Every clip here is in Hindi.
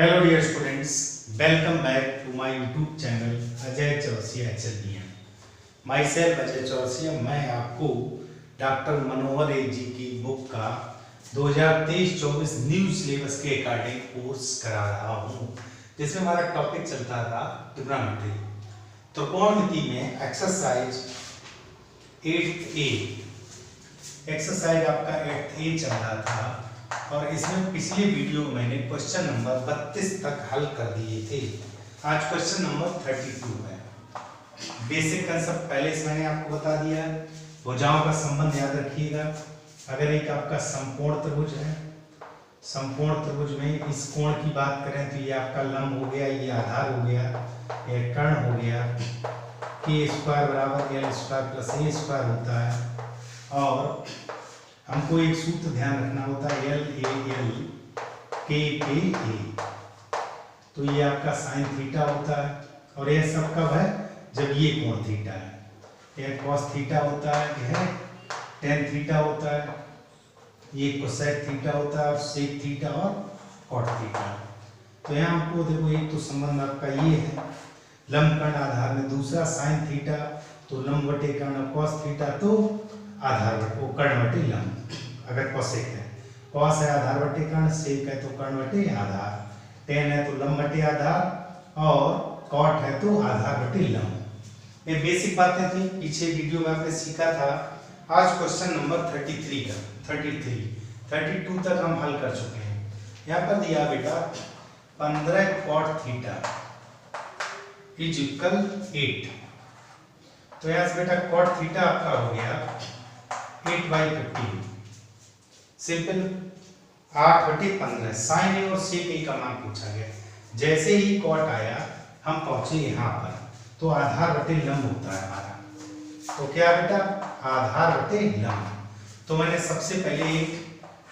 Hello dear students, welcome back to my YouTube channel Ajay Chaurasia HLBM। Myself Ajay Chaurasia. मैं आपको डॉक्टर मनोहर एक जी की बुक का 2023-24 न्यू सिलेबस के अकॉर्डिंग कोर्स करा रहा हूँ, जिसमें हमारा टॉपिक चलता था ट्रिग्नोमेट्री। त्रिकोणमिति में एक्सरसाइज 8A, एक्सरसाइज आपका 8A चल रहा था और इसमें पिछले वीडियो में मैंने क्वेश्चन नंबर 32 तक हल कर दिए थे। आज क्वेश्चन नंबर 32 है। बेसिक कंसेप्ट पहले से मैंने आपको बता दिया है। भुजाओं का संबंध याद रखिएगा। अगर एक आपका समकोण त्रिभुज है, समकोण त्रिभुज में इस कोण की बात करें तो ये आपका लंब हो गया, ये आधार हो गया, ये कर्ण हो गया। k² बराबर l² प्लस a² होता है और हमको एक सूत्र ध्यान रखना होता है LAL KKA। तो ये आपका साइन थीटा होता है और यह सब कब है? जब ये कोण थीटा है। यह कॉस थीटा होता है, यह टेन थीटा होता है, ये कोसेक थीटा होता है और सेक थीटा और कॉट थीटा। तो यहाँ हमको देखो, एक तो संबंध आपका ये है लंब कर्ण आधार में, दूसरा साइन थीटा तो लंब बटे कर्ण, कॉस थीटा तो आधार बटे कर्ण बटे लंब। अगर कॉसेक है, कॉस है आधार बटे कर्ण, सेक है तो कर्ण बटे आधार, टेन है तो लंब बटे आधार और कॉट है तो आधार बटे लंब। ये बेसिक बातें थी, पीछे वीडियो में आपने सीखा था। आज क्वेश्चन नंबर 33 का 32 तक हम हल कर चुके हैं। यहाँ पर दिया बेटा 15 कॉट थीटा इज इक्वल 8। तो यहाँ से बेटा कॉट थीटा आपका हो गया 8/15, सिंपल 8/15। साइन ए और सेक ए का मान पूछा गया। जैसे ही कॉट आया हम पहुंचे यहाँ पर, तो आधार बटे लंब होता है हमारा। तो क्या बेटा? आधार बटे लंब। तो मैंने सबसे पहले एक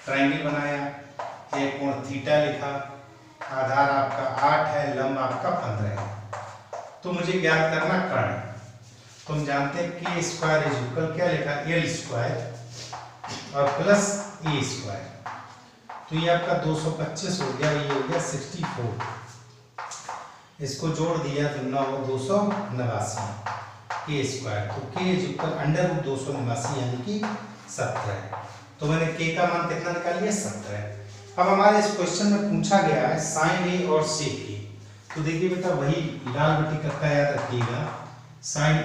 ट्रायंगल बनाया, एक कोण थीटा लिखा, आधार आपका 8 है, लंब आपका 15 है। तो मुझे ज्ञात करना कर्ण। तुम जानते हैं k² इज इक्वल क्या लिखा? l² और प्लस a²। तो ये आपका 225 हो गया, ये हो गया 64। इसको जोड़ दिया तो 9 289 k²। तो k इज इक्वल √289 यानी कि 17। तो मैंने k का मान कितना निकाल लिया? 17। अब हमारे इस क्वेश्चन में पूछा गया है साइन ए और सेक ए। तो देखिए बेटा, वही लाल बटी का याद रखिएगा, साइन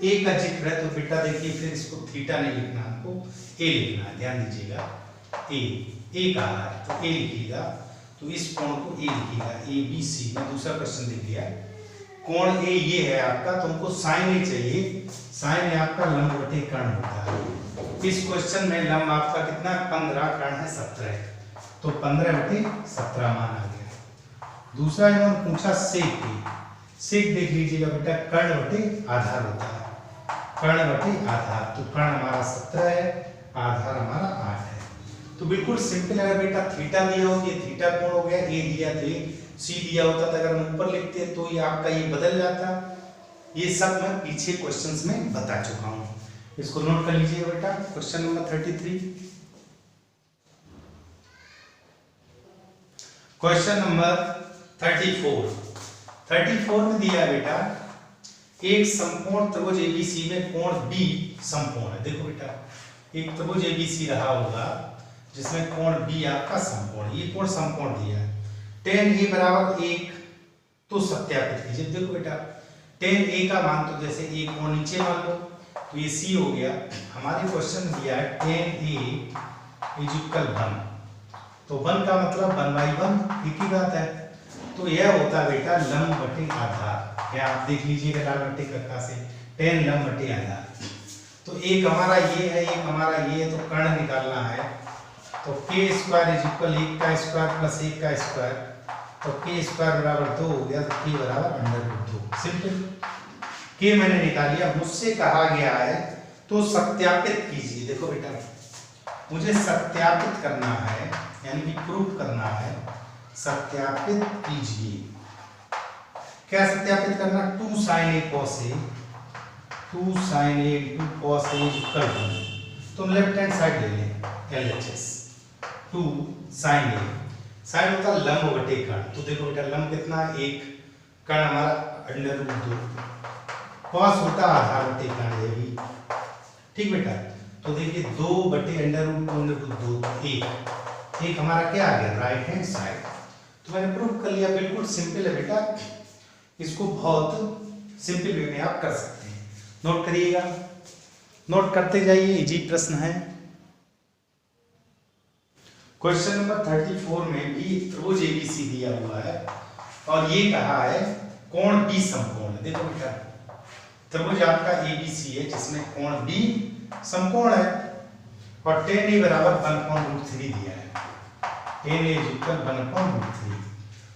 ए का जिक्र है तो बेटा देखिए फिर इसको थीटा नहीं लिखना, हमको ए लिखना है। ध्यान दीजिएगा, ए का है तो ए लिखिएगा। तो इस कोण को ए लिखिएगा, ABC। मैं दूसरा क्वेश्चन लिख दिया। कोण ए ये है आपका, तुमको साइन ए चाहिए। साइन ए आपका लंब बटे कर्ण होता है। इस क्वेश्चन में लंब आपका कितना? 15, कर्ण है 17। तो 15/17 मान आ गया। दूसरा इन्होंने पूछा सेक ए। सेक देख लीजिएगा बेटा, कर्ण बटे आधार होता है, कर्ण बटे आधार। तो कर्ण हमारा 17 है, आधार हमारा 8 है। तो बिल्कुल सिंपल है बेटा। थीटा दिया हो, ये थीटा कोण हो गया, ए दिया तो ए, सी दिया होता था अगर हम ऊपर लिखते तो ये आपका ये बदल जाता। ये सब मैं पीछे क्वेश्चंस में बता चुका हूँ, इसको नोट कर लीजिए बेटा। Question number 33। क्वेश्चन नंबर 34 में दिया बेटा, एक समकोण त्रिभुज ABC में कोण B समकोण है। देखो बेटा, एक त्रिभुज ABC रहा होगा जिसमें कोण B आपका समकोण, ये कोण समकोण दिया है। tan A बराबर 1, तो सत्यापित कीजिए। देखो बेटा, tan A का मान तो जैसे एक कोण नीचे मान लो तो ये C हो गया। हमारे क्वेश्चन में दिया है tan A इज इक्वल 1। तो 1 का मतलब 1/1, एक ही बात है। तो यह होता है बेटा लंब बटे आधार। क्या आप देख लीजिएगा लाल बटे कक्का से, tan लंब बटे आधार। तो एक हमारा ये है, एक हमारा ये है, तो कर्ण निकालना है। तो k² इज इक्वल 1 का स्क्वायर प्लस 1 का स्क्वायर। तो k² बराबर 2 हो गया, तो k बराबर √2। सिंपल। k मैंने निकाल लिया। मुझसे कहा गया है तो सत्यापित कीजिए। देखो बेटा, मुझे सत्यापित करना है, यानी कि प्रूफ करना है। सत्यापित कीजिए। क्या सत्यापित करना? 2 sin A cos A, 2 sin A into cos A is equal to, तुम लेफ्ट हैंड साइड ले लें, LHS 2 sin A साइन होता है लंब बटे कर्ण। तो देखो बेटा लंब कितना है 1, कर्ण हमारा √2, कॉस होता है आधार बटे कर्ण ये भी, ठीक बेटा। तो देखिए 2 बटे √2 1 हमारा क्या आ गया राइट हैंड साइड। तो मैंने प्रूव कर लिया, बिल्कुल सिंपल है बेटा, इसको बहुत सिंपल वे में आप कर सकते हैं। नोट करिएगा, नोट करते जाइए, इजी प्रश्न है। क्वेश्चन नंबर 34 में भी त्रिभुज एबीसी दिया हुआ है और ये कहा है कोण बी समकोण है। देखो बेटा त्रिभुज आपका एबीसी है जिसमें कोण बी समकोण है और tan a बराबर 1/√3 दिया है, tan a = 1/√3।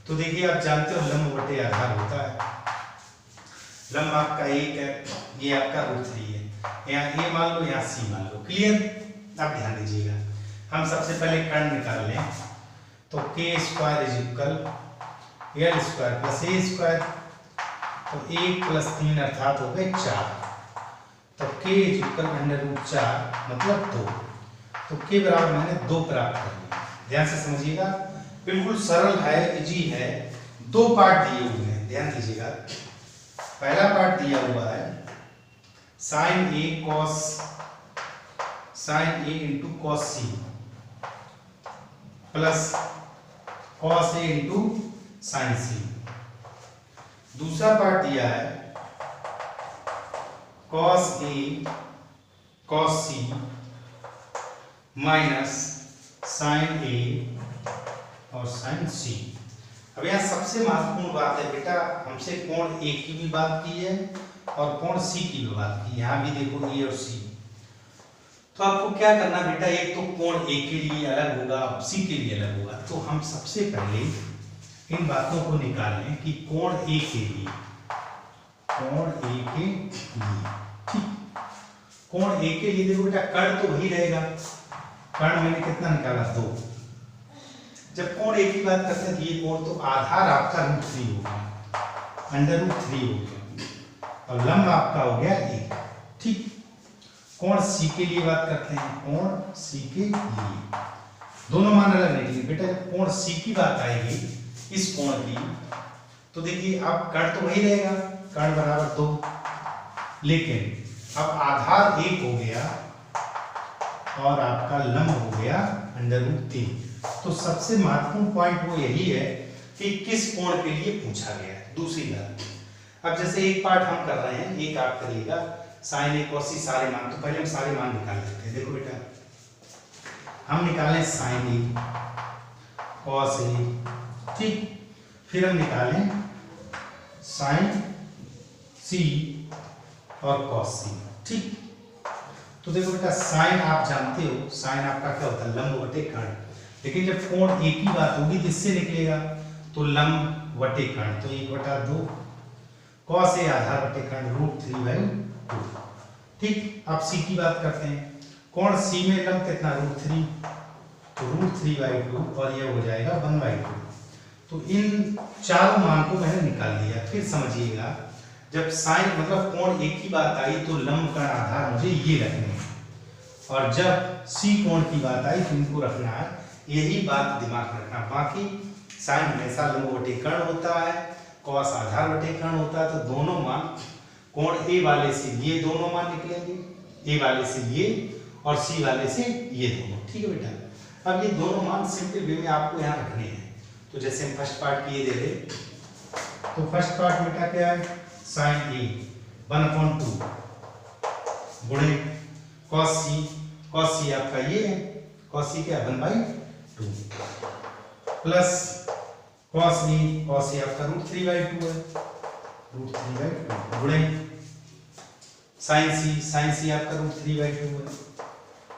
तो देखिए आप जानते हो लंब बटे आधार होता है, लंब आपका 1 है, ये आपका √3 है, यहाँ a मान लो यहाँ c मान लो, क्लियर। अब ध्यान दीजिएगा, हम सबसे पहले कर्ण निकाल लें तो k² = l² + a², तो 1 + 3 अर्थात हो गए 4, तो k = √4 मतलब 2, तो k बराबर मैंने 2 प्राप्त कर लिया। ध्यान से समझिएगा, बिल्कुल सरल है, इजी है। 2 पार्ट दिए हुए हैं, ध्यान दीजिएगा। पहला पार्ट दिया हुआ है sin a × cos c plus cos a × sin c। दूसरा पार्ट दिया है cos a cos c minus sin a और sin c। अब यहाँ सबसे महत्वपूर्ण बात है बेटा, हमसे कोण A की भी बात की है और कोण C की भी बात की है। यहाँ भी देखो A और C, तो आपको क्या करना बेटा, एक तो कोण A के लिए अलग होगा, C के लिए अलग होगा। तो हम सबसे पहले इन बातों को निकाल लें कि कोण A के लिए, ठीक, कोण A के लिए देखो बेटा कर्ण तो वही रहेगा, कर्ण मैंने कितना निकाला 2। जब कोण A की बात करते हैं तो ये कोण तो आधार आपका √3 होगा, √3 हो गया और लंब आपका हो गया 1, ठीक। कोण C के लिए बात करते हैं, कोण C के लिए दोनों मान अलग निकलेंगे बेटा। जब कोण C की बात आएगी इस कोण की, तो देखिए अब कर्ण तो वही रहेगा, कर्ण बराबर 2, लेकिन अब आधार 1 हो गया और आपका लंब हो गया √3। तो सबसे महत्वपूर्ण पॉइंट वो यही है कि किस कोण के लिए पूछा गया है। दूसरी बात, अब जैसे एक पार्ट हम कर रहे हैं, एक आप करिएगा sin a cos c सारे मान, तो पहले हम सारे मान निकाल लेते हैं। देखो बेटा हम निकालें sin a cos a, ठीक, फिर हम निकालें sin c और cos c, ठीक। तो देखो बेटा साइन आप जानते हो, साइन आपका क्या होता है लंब बटे कर्ण, लेकिन जब कोण A की बात होगी तो इससे निकलेगा, तो लंब बटे कर्ण तो 1/2, cos A आधार बटे कर्ण √3/2, ठीक। अब C की बात करते हैं, कोण C में लंब कितना √3, तो √3/2 और ये हो जाएगा 1/2। तो इन चारों मान को मैंने निकाल दिया। फिर समझिएगा, जब साइन मतलब कोण A की बात आई तो लंब का आधार मुझे ये रखने हैं, और जब C कोण की बात आई तो इनको रखना है। यही बात दिमाग में रखना। बाकी साइन हमेशा लंब बटे कर्ण होता है, कॉस आधार बटे कर्ण होता है। तो दोनों मान कोण A वाले से ये दोनों मान निकलेंगे, A वाले से ये और C वाले से ये दोनों, ठीक है बेटा। अब ये दोनों मान सिंपल वे में आपको यहाँ रखने हैं। तो जैसे हम फर्स्ट पार्ट की ये दे रहे, तो फर्स्ट पार्ट बेटा क्या है sin A 1/2 गुणे cos C आपका ये है, cos C क्या 1/2 प्लस cos A आपका √3/2 है, √3/2 गुणे sin C आपका √3/2 है,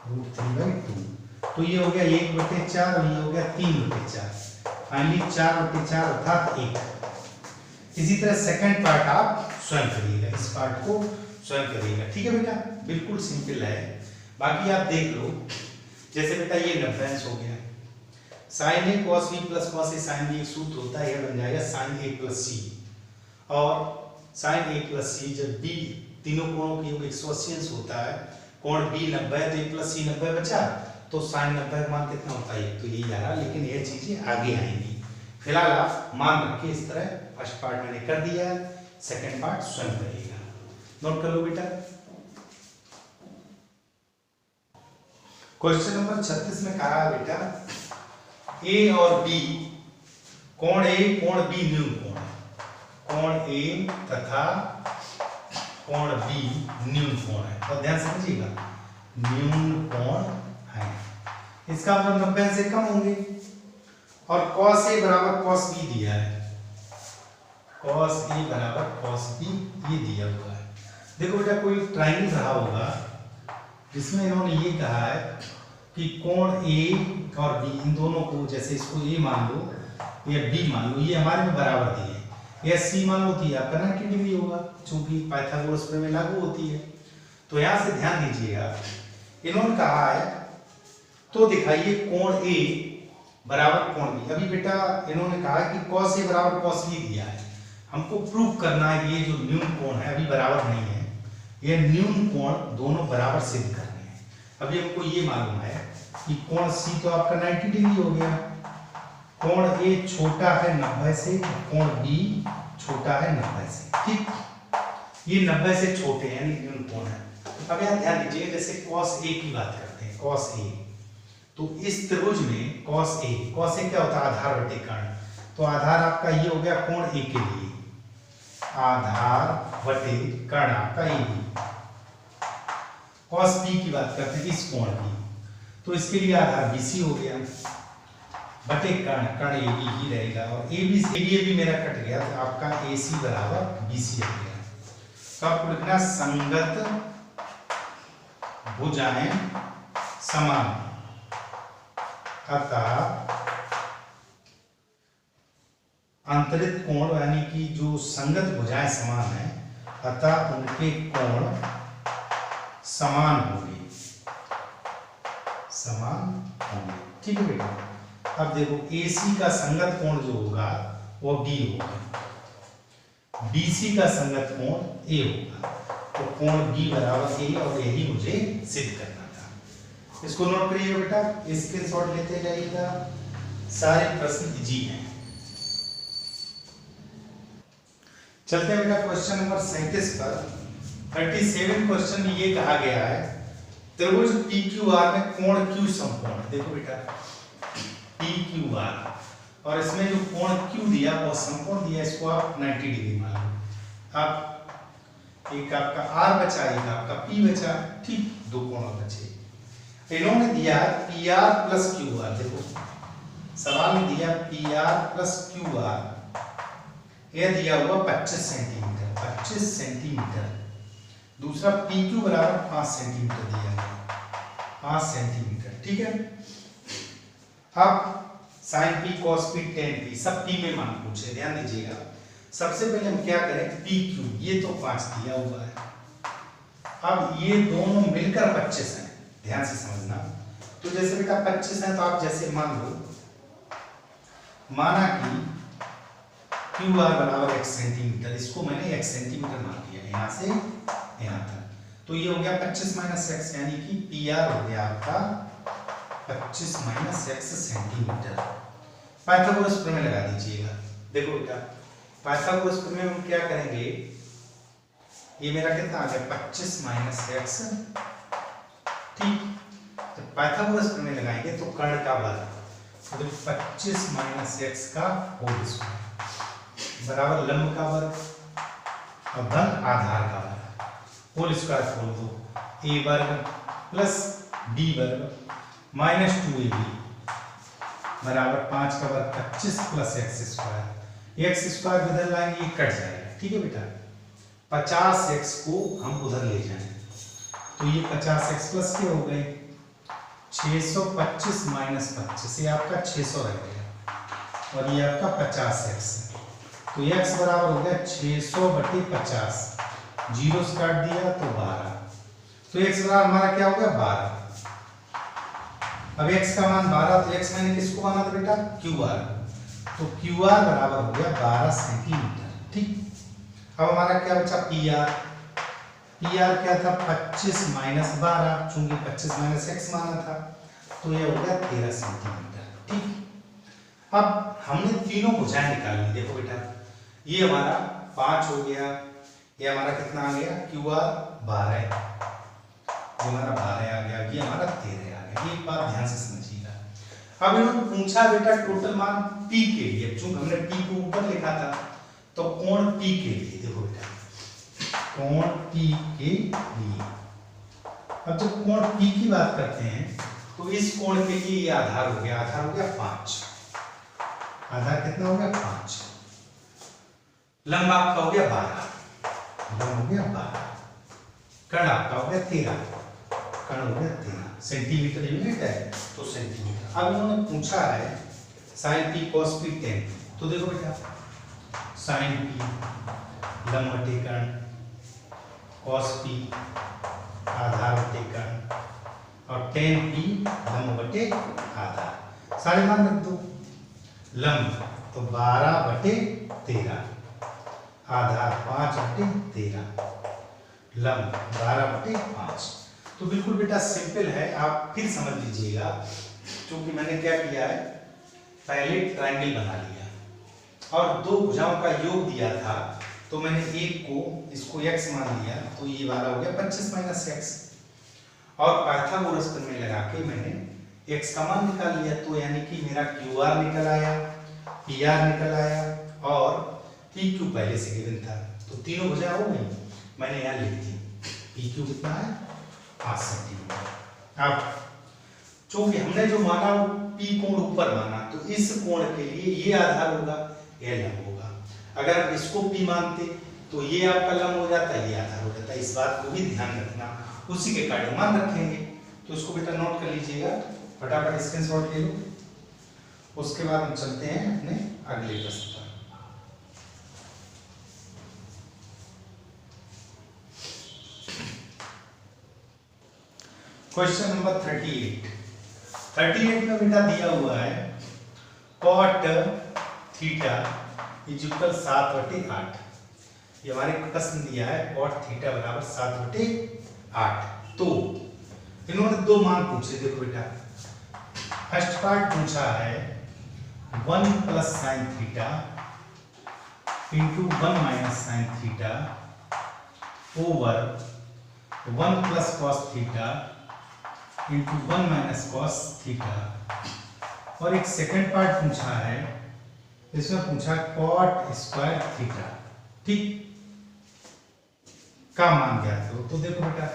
√3/2। तो ये हो गया 1/4 और ये हो गया 3/4, फाइनली 4/4 अर्थात 1। इसी तरह सेकंड पार्ट आप स्वयं करिएगा, इस पार्ट को स्वयं करिएगा, ठीक है बेटा, बिल्कुल सिंपल है। बाकी आप देख लो, जैसे बेटा ये 90 हो गया, sin A cos B plus cos A sin B एक सूत्र होता है, यह बन जाएगा sin A प्लस C, और sin A प्लस C जब B तीनों कोणों की योग 180 होता है, कोण B 90 है तो A प्लस C 90 बचा, तो साइन 90 का मान कितना होता है, तो यही आ रहा, लेकिन ये चीजें आगे आएंगी। फिलहाल आप मान रखिए इस तरह। फर्स्ट पार्ट मैंने कर दिया है, सेकंड पार्ट स्वयं करिएगा। नोट कर लो बेटा। क्वेश्चन नंबर 36 में कहा है बेटा, ए और बी, कोण ए कोण बी न्यून कोण है। कोण ए तथा कोण बी न्यून कोण है, तो ध्यान समझिएगा, न्यून कोण है। इसका मतलब 90 से कम होंगे। और cos a बराबर cos b दिया है, cos a बराबर cos b ये दिया हुआ है। देखो बेटा, कोई ट्रायंगल रहा होगा जिसमें इन्होंने ये कहा है कि कोण a और b, इन दोनों को, जैसे इसको a मान लो या b मान लो, ये हमारे में बराबर दिए, या c मान लो, तो आपका 90 डिग्री होगा, चूंकि पाइथागोरस प्रमेय लागू होती है। तो यहां से ध्यान दीजिएगा, इन्होंने कहा है तो दिखाइए कोण a बराबर कोण b। अभी बेटा इन्होंने कहा कि cos a बराबर cos b दिया है, हमको प्रूव करना है ये जो न्यून कोण है अभी बराबर नहीं है, ये न्यून कोण दोनों बराबर सिद्ध करने हैं। अभी हमको ये मालूम है कि कोण c तो आपका 90 डिग्री हो गया, कोण a छोटा है 90 से, कोण b छोटा है 90 से, ठीक, ये 90 से छोटे हैं, यानी न्यून कोण है। अब यहाँ ध्यान दीजिए, जैसे cos a की बात करते हैं, cos a, तो इस त्रिभुज में cos a क्या होता है, आधार बटे कर्ण, तो आधार आपका ये हो गया कोण a के लिए, आधार बटे कर्ण आपका ए बी। cos b की बात करते हैं इस कोण की, तो इसके लिए आधार BC हो गया बटे कर्ण, कर्ण ए बी ही रहेगा, और ए बी मेरा कट गया, तो आपका AC बराबर BC हो गया। तो आपको लिखना संगत भुजाएं समान, अतः अंतरित कोण, यानी कि जो संगत भुजाएं समान है, अतः उनके कोण समान होंगे, समान होंगे, ठीक है बेटा। अब देखो AC का संगत कोण जो होगा वो B होगा, BC का संगत कोण A होगा, तो कोण B बराबर A, और यही मुझे सिद्ध करना था। इसको नोट करिए बेटा, स्क्रीनशॉट लेते जाइएगा, सारे प्रश्न इजी हैं। चलते हैं बेटा क्वेश्चन नंबर 37 पर। 37 क्वेश्चन में ये कहा गया है, त्रिभुज PQR में कोण Q समकोण। देखो बेटा PQR, और इसमें जो कोण Q दिया वो समकोण दिया, इसको आप 90 डिग्री मान लो। अब एक आपका R बचा, एक आपका P बचा, ठीक, दो कोण बचे। इन्होंने दिया PR प्लस QR, देखो सवाल में दिया PR प्लस QR, यह दिया हुआ 25 सेंटीमीटर, 25 सेंटीमीटर। दूसरा PQ बराबर 5 सेंटीमीटर दिया गया, 5 सेंटीमीटर, ठीक है। अब sin P cos P tan P, सब P में मान पूछे, ध्यान दीजिएगा। सबसे पहले हम क्या करें, PQ, ये तो 5 दिया हुआ है, अब ये दोनों मिलकर 25 है, ध्यान से समझना। तो जैसे बेटा 25 है, तो आप जैसे मान लो, माना कि QR बराबर 1 सेंटीमीटर, इसको मैंने 1 सेंटीमीटर मान लिया, यहाँ से यहाँ तक, तो ये हो गया 25 माइनस x, यानी कि PR हो गया आपका 25 माइनस x सेंटीमीटर। पाइथागोरस प्रमेय लगा दीजिएगा। देखो बेटा पाइथागोरस प्रमेय में हम क्या करेंगे, ये मेरा कितना आ गया 25 माइनस x, ठीक। जब पाइथागोरस प्रमेय लगाएंगे तो कर्ण का वर्ग, तो 25 माइनस x का होल स्क्वायर बराबर लंब का वर्ग और धन आधार का वर्ग, होल स्क्वायर खोल दो, a वर्ग प्लस b वर्ग माइनस 2ab बराबर 5 का वर्ग 25 प्लस x स्क्वायर इधर लाएंगे, ये कट जाएगा, ठीक है बेटा। 50x को हम उधर ले जाएं, तो ये 50x प्लस के हो गए 625 माइनस 25, ये आपका 600 रह गया, और ये आपका 50x, तो x बराबर हो गया 600 बटे 50, जीरो से काट दिया तो 12, तो x बराबर हमारा क्या हो गया 12। अब x का मान 12, तो x मैंने किसको माना था बेटा QR, तो QR बराबर हो गया 12 सेंटीमीटर, ठीक। अब हमारा क्या बचा PR क्या था 25 माइनस 12, चूंकि 25 माइनस x माना था, तो ये हो गया 13 सेंटीमीटर। ठीक, अब हमने तीनों भुजाएं निकाल ली। देखो बेटा, ये हमारा 5 हो गया, ये हमारा कितना आ गया QR 12, ये हमारा 12 आ गया, ये हमारा 13 आ गया। एक बात ध्यान से समझिएगा, अब इन्होंने पूछा बेटा टोटल मान P के लिए, चूंकि हमने P को ऊपर लिखा था तो कोण P के लिए, देखो बेटा कोण P के लिए, अब जब कोण P की बात करते हैं तो इस कोण के लिए ये आधार हो गया, आधार हो गया 5, आधार कितना हो गया 5, लंब आपका हो गया 12, लंब हो गया 12, कर्ण आपका हो गया 13, कर्ण हो गया 13, सेंटीमीटर यूनिट है तो सेंटीमीटर। अब उन्होंने पूछा है sin p cos p tan, तो देखो बेटा sin p लंब बटे कर्ण, cos p आधार बटे कर्ण, और tan p लंब बटे आधार। सारे मान रख दो, लंब तो 12 बटे 13, आधार 5 बटे 13, लंब 12 बटे 5। तो बिल्कुल बेटा सिंपल है, आप फिर समझ लीजिएगा, क्योंकि मैंने क्या किया है, पहले ट्रायंगल बना लिया और दो भुजाओं का योग दिया था, तो मैंने एक को इसको x मान लिया, तो ये वाला हो गया 25 माइनस x, और पाइथागोरस प्रमेय लगा के मैंने x का मान निकाल लिया, तो यानी कि मेरा QR निकल आया, PR निकल आया और PQ पहले से गिवन था, तो तीनों भुजाएं हो गई, मैंने यहाँ लिख दी। PQ कितना है 5 सेंटीमीटर। अब चूंकि हमने जो माना वो P कोण ऊपर माना, तो इस कोण के लिए ये आधार होगा, यह लंब होगा। अगर हम इसको P मानते तो ये आपका लंब हो जाता, ये आधार हो जाता। इस बात को भी ध्यान रखना, उसी के कारण मान रखेंगे। तो इसको बेटा नोट कर लीजिएगा, फटाफट स्क्रीनशॉट ले लो, उसके बाद हम चलते हैं अपने अगले प्रश्न पर। क्वेश्चन नंबर 38 में बेटा दिया हुआ है cot थीटा इक्वल 7/8। ये हमारे प्रश्न दिया है cot थीटा बराबर 7/8। तो इन्होंने दो मान पूछे, देखो बेटा फर्स्ट पार्ट पूछा है 1 plus sine theta into 1 minus sine theta over 1 plus cos theta into 1 minus cos theta, और एक सेकंड पार्ट पूछा है, इसमें पूछा कॉट स्क्वायर थीटा, ठीक, का मान ज्ञात हो। तो देखो बेटा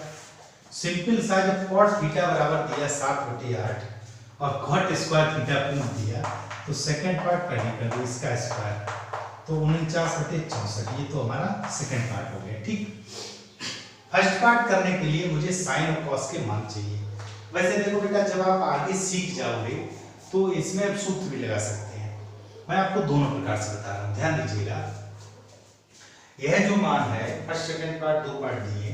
सिंपल सा, जब कॉट थीटा बराबर दिया 7/8 और कॉट स्क्वायर थीटा पूछ दिया, तो सेकंड पार्ट पहले कर दो, इसका स्क्वायर तो 49/64, ये तो हमारा सेकंड पार्ट हो गया। ठीक, फर्स्ट पार्ट करने के लिए मुझे साइन और कॉस के मान चाहिए। वैसे देखो बेटा जब आप आगे सीख जाओगे तो इसमें आप सूत्र भी लगा सकते हैं, मैं आपको दोनों प्रकार से बता रहा हूं, ध्यान दीजिएगा। यह जो मान है फर्स्ट सेकंड पार्ट, दो पार्ट दिए,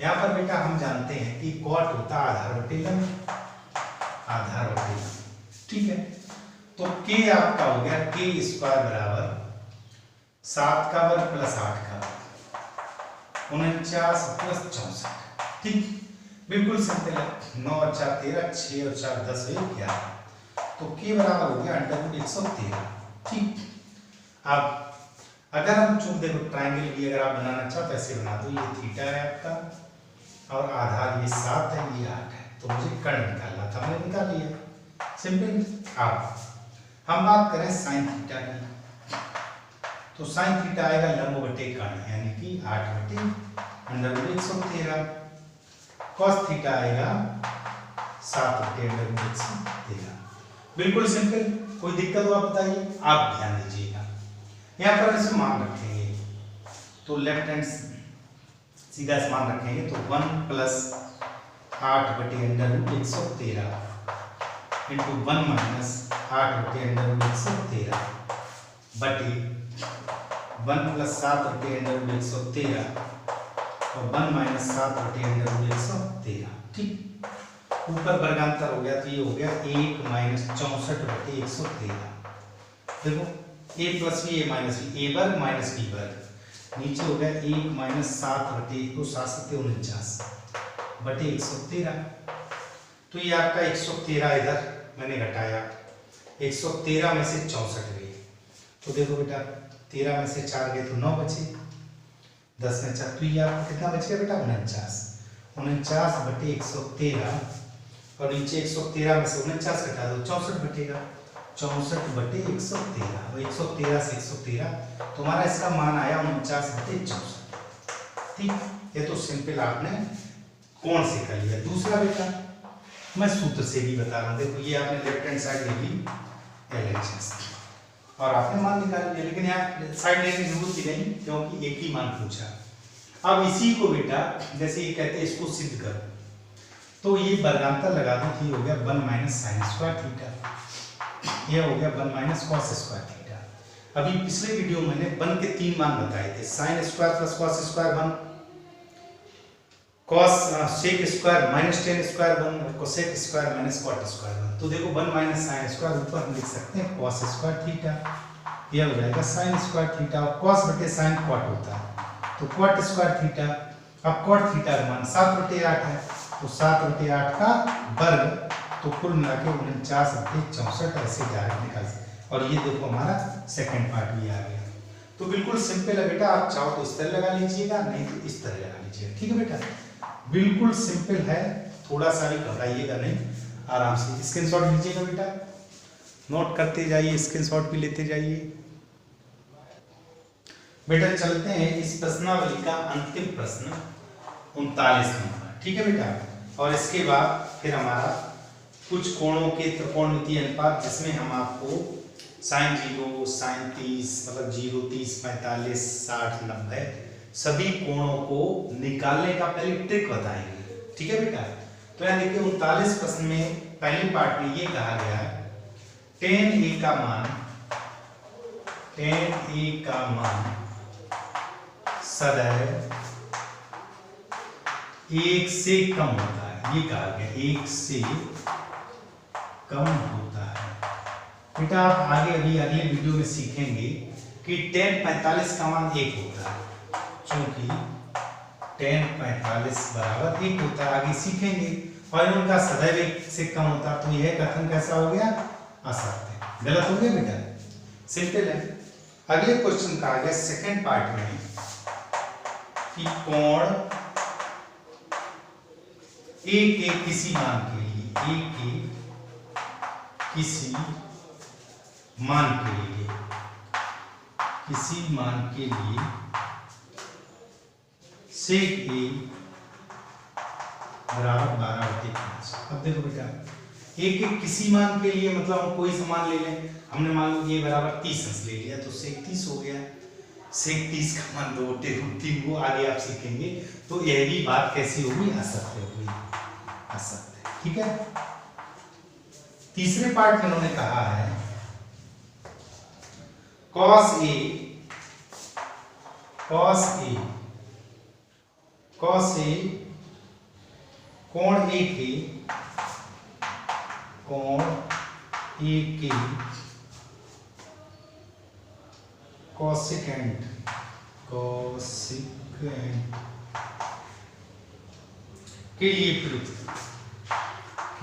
यहाँ पर बेटा हम जानते हैं कि कॉट होता आधार बटे लंब, आधार बटे लंब, ठीक है। तो k आपका हो गया k स्क्वायर बराबर 7 का वर्ग प्लस 8 का वर्ग, 49 प्लस 64, ठीक, बिल्कुल सिंपल है। 9 और 4 13, 6 और 4 10 है 11, तो k बराबर हो गया √113, ठीक। अब अगर हम चूंकि देखो ट्रायंगल भी अगर आप बनाना चाहो तो ऐसे बना दो, ये थीटा है आपका और आधार ये 7 है, ये 8 है, तो मुझे कर्ण निकालना था, मैंने निकाल लिया, सिंपल। अब हम बात करें साइन थीटा की, तो साइन थीटा आएगा लंब बटे कर्ण, यानी कि 8/√113, कॉस थीटा आएगा 7/√113, बिल्कुल सिंपल। कोई दिक्कत हो आप बताइए, आप ध्यान दीजिएगा। यहाँ पर इसमें मान रखेंगे तो लेफ्ट हैंड सीधा से मान रखेंगे, तो 1 प्लस 8/√113 इंटू 1 माइनस 8/√113 बटे 1 प्लस 7/√113 और 1 माइनस 7/√113, ठीक। ऊपर वर्गांतर हो गया तो ये हो गया 1 माइनस 64/113। देखो a plus B A minus B, A वर्ग माइनस बी वर्ग, नीचे हो गया 1 माइनस 7/1 तो 7 × 7 = 49 बटे 113। तो ये आपका 113 इधर मैंने घटाया, 113 में से 64 गए। तो देखो बेटा 13 में से 4 गए तो 9 बचे, 10 में 4, तो ये आपको कितना बच गया बेटा 49। 49 बटे 113 और नीचे 113 में से 49 घटा दो 64 बटेगा, 64 बटे 113 और 113 से 113 तुम्हारा इसका मान आया 49 बटे 64। ठीक, ये तो सिंपल आपने कौन से कर लिया। दूसरा बेटा मैं सूत्र से भी बता रहा हूँ, देखो ये आपने लेफ्ट हैंड साइड ले ली LHS और आपने मान निकाल लिया, लेकिन यहाँ साइड लेने की जरूरत ही नहीं क्योंकि एक ही मान पूछा। अब इसी को बेटा जैसे ये कहते हैं इसको सिद्ध करो, तो ये वर्गांतर लगा दो कि हो गया 1 माइनस साइन स्क्वायर थीटा, ये हो गया 1 माइनस कॉस स्क्वायर थीटा। अभी पिछले वीडियो में मैंने 1 के 3 मान बताए थे, sine square plus cos square 1, cos sec square minus tan square 1 और cosec square minus cot square 1। तो देखो 1 माइनस साइन स्क्वायर ऊपर हम लिख सकते हैं कॉस स्क्वायर थीटा, यह हो जाएगा साइन स्क्वायर थीटा और कॉस बटे साइन कॉट होता है तो कॉट स्क्वायर थीटा। अब कॉट थीटा का मान 7/8 है तो 7/8 का वर्ग, तो कुल मिला के 49 बटे 64 ऐसे डायरेक्ट निकाल सकते। और ये देखो हमारा सेकंड पार्ट भी आ गया। तो बिल्कुल सिंपल है बेटा, आप चाहो तो इस तरह लगा लीजिएगा, नहीं तो इस तरह लगा लीजिएगा। ठीक है बेटा, बिल्कुल सिंपल है, थोड़ा सा भी घबराइएगा नहीं, आराम से स्क्रीनशॉट लीजिएगा बेटा, नोट करते जाइए, स्क्रीनशॉट भी लेते जाइए। बेटा चलते हैं इस प्रश्नावली का अंतिम प्रश्न 39 नंबर। ठीक है बेटा, और इसके बाद फिर हमारा कुछ कोणों के त्रिकोणमितीय अनुपात, जिसमें हम आपको साइन 0, साइन 30 मतलब 0, 30, 45, 60, 90 सभी कोणों को निकालने का पहले ट्रिक बताएंगे। ठीक है बेटा, तो यहाँ देखिए 39 प्रश्न में पहले पार्ट में ये कहा गया है tan A का मान, tan A का मान सदैव 1 से कम होता है, ये कहा गया 1 से कम होता है। बेटा आप आगे अभी अगले वीडियो में सीखेंगे कि tan 45 का मान 1 होता है, क्योंकि tan 45 बराबर 1 होता है, आगे सीखेंगे। और उनका सदैव 1 से कम होता है, तो यह कथन कैसा हो गया, असत्य है, गलत हो गया बेटा, सिंपल है। अगले क्वेश्चन का आ गया सेकंड पार्ट में कि कोण A के किसी मान के लिए, A के किसी मान के लिए, किसी मान के लिए सेक A बराबर 12/5। अब देखो बेटा A के किसी मान के लिए मतलब हम कोई समान ले लें, हमने मान लो ये बराबर 30 अंश ले लिया तो सेक 30 हो गया, सेक 30 का मान 2/3 वो आगे आप सीखेंगे। तो यह भी बात कैसी होगी, असत्य होगी, असत्य। ठीक है, तीसरे पार्ट में उन्होंने कहा है cos A कोण A के कोसेकेंट के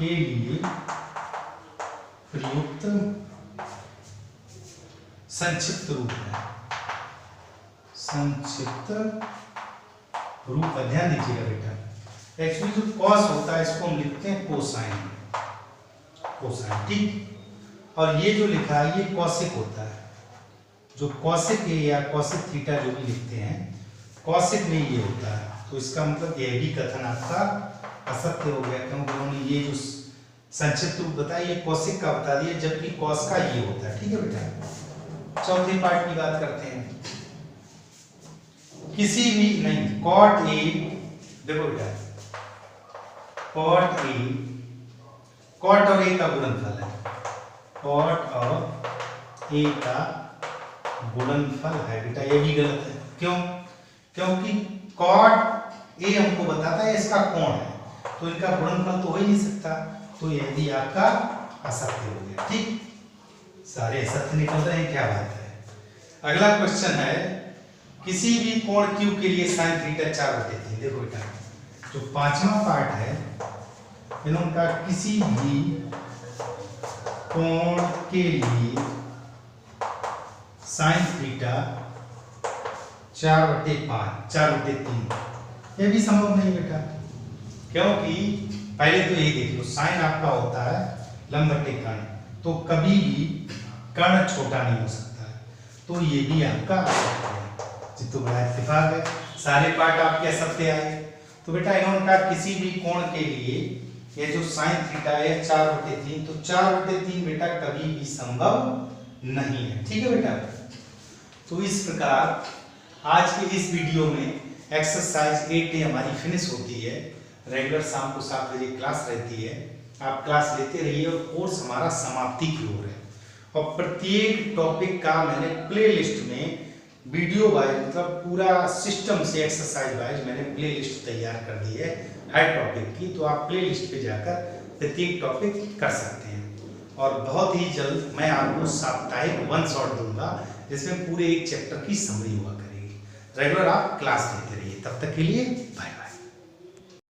लिए प्रयुक्त संक्षिप्त रूप है, संक्षिप्त रूप। ध्यान दीजिएगा बेटा, एक्चुअली जो कॉस होता है इसको हम लिखते हैं कोसाइन, ठीक। और ये जो लिखा है ये कॉसिक होता है, जो कॉसिक है या कॉसिक थीटा जो भी लिखते हैं, कॉसिक में ये होता है। तो इसका मतलब यह भी कथन आपका असत्य हो गया, क्योंकि उन्होंने ये जो संक्षिप्त रूप बताया ये कॉसिक का बता दिया, जबकि कॉस का ये होता है। ठीक है बेटा, चौथे पार्ट की बात करते हैं। किसी भी नहीं, कॉट ए, देखो बेटा कॉट और ए का गुणनफल है, कॉट और ए का गुणनफल है बेटा, ये भी गलत है। क्यों? क्योंकि कॉट ए हमको बताता है इसका कोण है, तो इनका गुणनफल तो हो ही नहीं सकता, तो यह भी आपका असत्य हो गया। ठीक, सारे असत्य निकल रहे हैं, क्या बात है। अगला क्वेश्चन है किसी भी कोण Q के लिए sin थीटा 4/3। देखो बेटा जो पांचवा पार्ट है इनका किसी भी कोण के लिए साइन थीटा 4/5 4/3 ये भी संभव नहीं बेटा, क्योंकि पहले तो यही देख लो, साइन आपका होता है लंब बटे कर्ण, तो कभी भी कर्ण छोटा नहीं हो सकता है, तो ये भी आपका जितु बड़ा इत्तेफाक है, सारे पार्ट आपके असत्य आए। तो बेटा इन्होंने किसी भी कोण के लिए ये जो साइन थीटा है 4/3, तो 4/3 बेटा कभी भी संभव नहीं है। ठीक है बेटा, तो इस प्रकार आज के इस वीडियो में एक्सरसाइज 8A हमारी फिनिश होती है। रेगुलर शाम को 7 बजे क्लास रहती है, आप क्लास लेते रहिए और कोर्स हमारा समाप्ति की ओर है। और प्रत्येक टॉपिक का मैंने प्लेलिस्ट में वीडियो वाइज मतलब पूरा सिस्टम से एक्सरसाइज वाइज मैंने प्लेलिस्ट तैयार कर दी है हर टॉपिक की, तो आप प्लेलिस्ट पे जाकर प्रत्येक टॉपिक कर सकते हैं। और बहुत ही जल्द मैं आपको साप्ताहिक 1 शॉट दूंगा जिसमें पूरे एक चैप्टर की समरी हुआ करेगी। रेगुलर आप क्लास लेते रहिए, तब तक के लिए बाय।